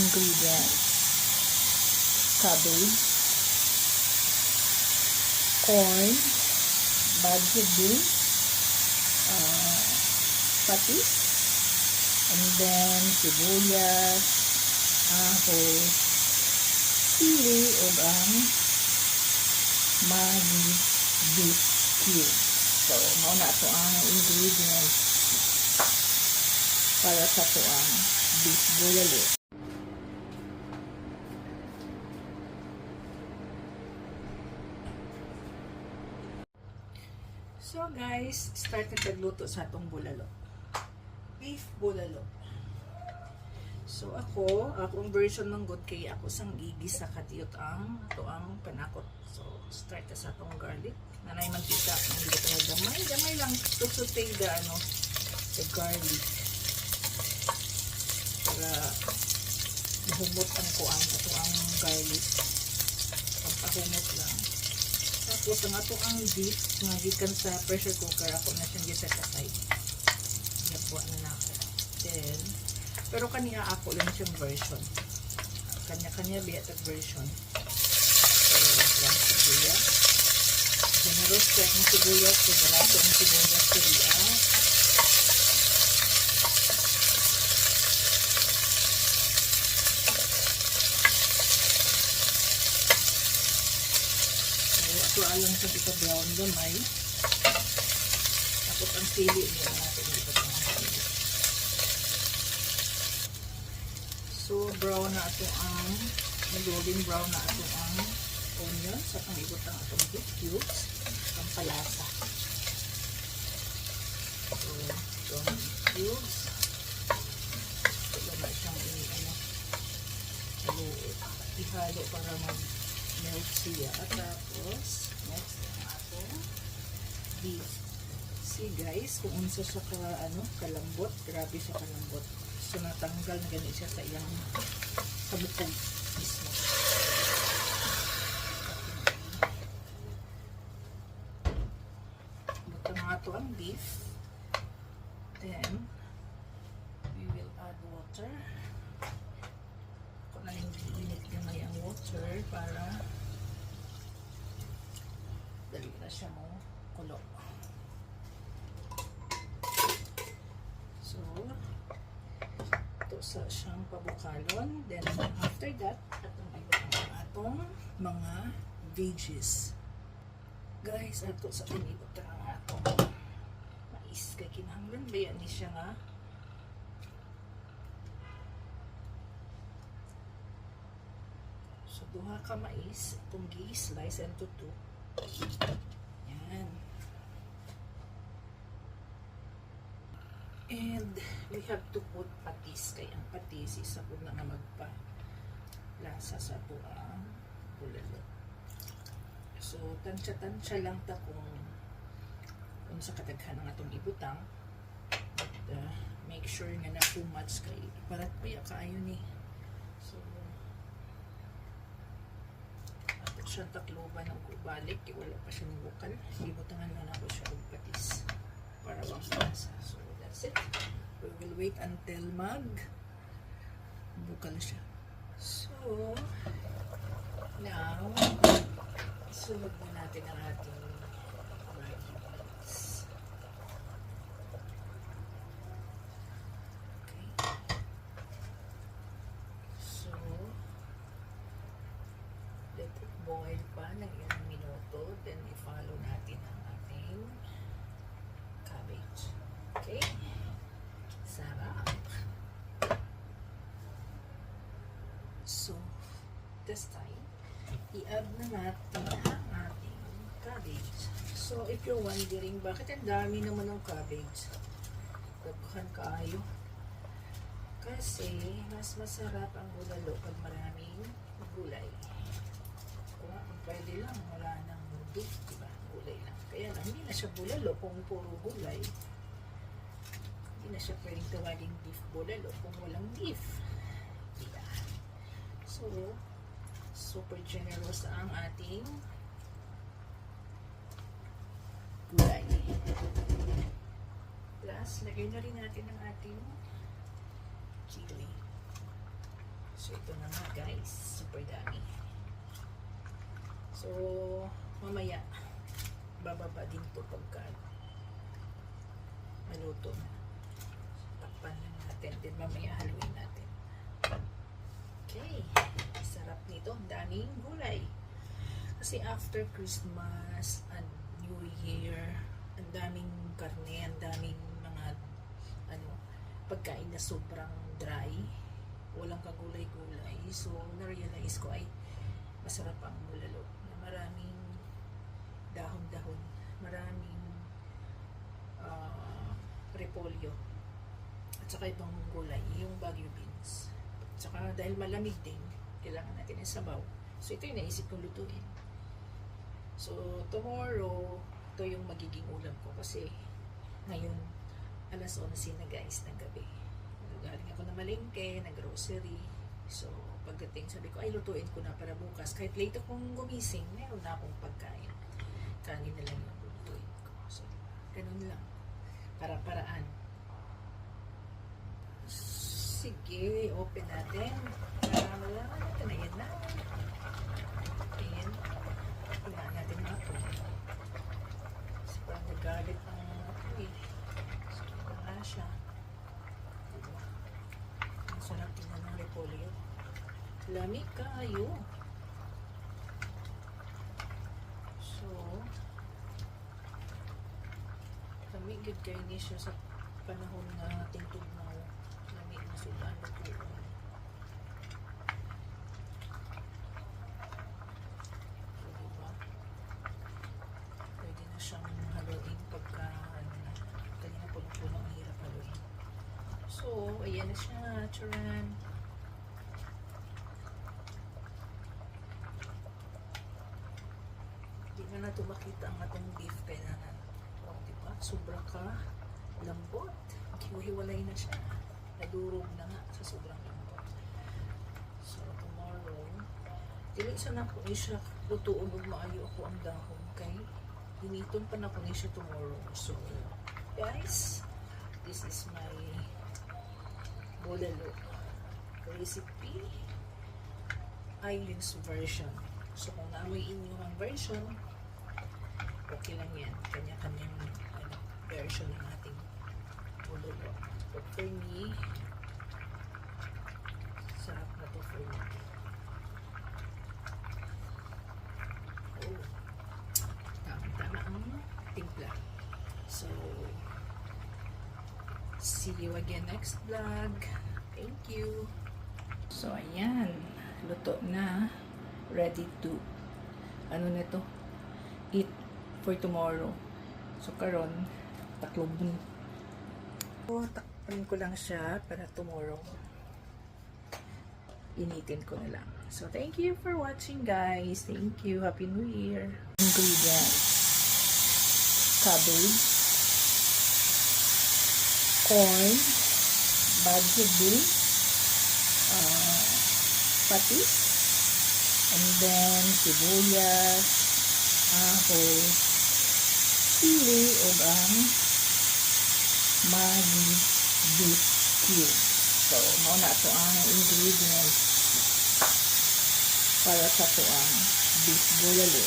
ingredients: cabbage, corn, baguio beans, patis, and then sibuyas, ahos, sili, o ang Maggi beef cube. So, mauna ito ang ingredients para sa ito ang beef bulalo. So guys, start na pagluto sa itong bulalo. Beef bulalo. So akong version ng good kay ako sang igis sa katiyot ang ito ang panakot. So start na sa itong garlic. Nanay mantika, hindi ito damay lang to saute the garlic. Para mahumot ang kuan ito ang garlic. Pampahumot lang. Tapos ang ato ang beef nga gikan sa pressure cooker, ako na siyang gisakatay. Yapuan na ako. Then, pero kaniya ako lang siyang version. Kanya-kanya biyatag version. So, lang sibuyas. Generous ko ang sibuyas. Barato ang sibuyas. Siriya. So, alang sa pika-brown gamay. Tapos ang sili niya natin dito. So, brown na ito ang golden brown na ito ang onions at ang ibot ang itong beef cubes ang palasa. So, itong cubes ito na siyang ihalo para mag-melt siya. At tapos next ang atong beef. See guys, kung unsa siya kalambot, grabe siya kalambot. So, natanggal na ganit siya sa iyang kabukog mismo. Buto nga ito ang beef. Then, we will add water. Kung naling ginit gamay ang water para dali na siya mo kulo. So, sa siyang pabukalon. Then, after that, atong mga veggies. Guys, ato sa pinibot ang atong mais. Kaya kinahanglan ba yan siya nga? So, duha ka mais. Itong gi-slice into two. Yan. And we have to put patis. Kaya ang patis isa po na magpa-lasa sa ito ang bulalo. So, tansya-tansya lang ta kung sa kataghan ng atong ibutang. But, make sure nga na too much kay parat pa yung kaayo ni. So, ato siya takloban ng kubalik. Wala pa siya ng bukal. Ibutangan na ako siya ng patis para wang lasa. So, that's it. We will wait until bukal siya. So, now, sunod na natin ang ating Maggi beans. Okay. So, let it boil pa ng ilang minuto. Then, i-follow natin ang ating cabbage. Okay? Sarap. So, this time, i-add na natin ang ating cabbage. So, if you're wondering, bakit ang dami naman ng cabbage? Daghan kaayo. Kasi, mas masarap ang bulalo pag maraming gulay. Kung pwede lang, wala nang beef, diba? Gulay lang. Kaya lang, hindi na siya bulalo kung puro gulay. Hindi na siya pwedeng tawaging beef bulalo kung walang beef. Diba? So, super generous ang ating gulay. Plus, lagay na rin natin ang ating chili. So, ito na nga guys. Super dami. So, mamaya, bababa din to pagka maluto na. Takpan lang natin. Then, mamaya haluin natin. Okay. Sarap nito. Ang daming gulay. Kasi after Christmas and New Year, ang daming karne, ang daming mga pagkain na sobrang dry. Walang kagulay-gulay. So, na-realize ko ay masarap ang bulalo. Na maraming dahon-dahon. Maraming repolyo. At saka ibang gulay. Yung Baguio beans. At saka dahil malamig din, kailangan natin ng sabaw. So, ito yung naisip kong lutuin. So, tomorrow, ito yung magiging ulam ko. Kasi, ngayon, alas 11 na guys, ng gabi. Galing ako na malengke, nag-grocery. So, pagdating, sabi ko, ay, lutuin ko na para bukas. Kahit late akong gumising, meron na akong pagkain. Kanin na lang yung lutuin ko. So, ganun lang. Para-paraan. Sige, open natin. Para malaman natin. Ayan na. Ayan. Tingnan natin mga ito. Kasi parang nagalit ang ako eh. So, ito nga siya. Diba? Ang sarap tingnan ng repolyo. Lamig kayo. So, lamig good kayo niya siya sa panahon na ating tugnaw. Lamig na sudan na tuon. So, diba? Pwede na siyang haluin pagka kanina puno-puno ang hirap haluin. So, ayan na siya. Charan. Hindi na natin makita ang atong beef kaya na diba? Sobrang ka lambot. Hiwalay na siya. Nadurog na nga sa sobrang lambot. So, tomorrow, dili sa na ko ni siya lutuon ug maayo ako ang dahon kay hiniton pa na ko ni siya tomorrow. So, guys, this is my bulalo recipe Eileen's version. So, kung naamoy inyong version, okay lang yan. Kanya-kanyang version ng ating bulalo. But for me, sarap na to for me. Oh, tama-tama ang timpla. So, see you again next vlog. Thank you. So, ayan. Luto na. Ready to na to? Eat for tomorrow. So, karon taklobon. So, takpan ko lang siya para tomorrow. Initin ko na lang. So, thank you for watching, guys. Thank you. Happy New Year. Ingredients. Cabbage. Corn. Baguio beans. Patis. And then, sibuyas. Ahos. Sili o ang Maggi beef cube. So, mauna ito ang ingredients para sa ito ang beef bulalo.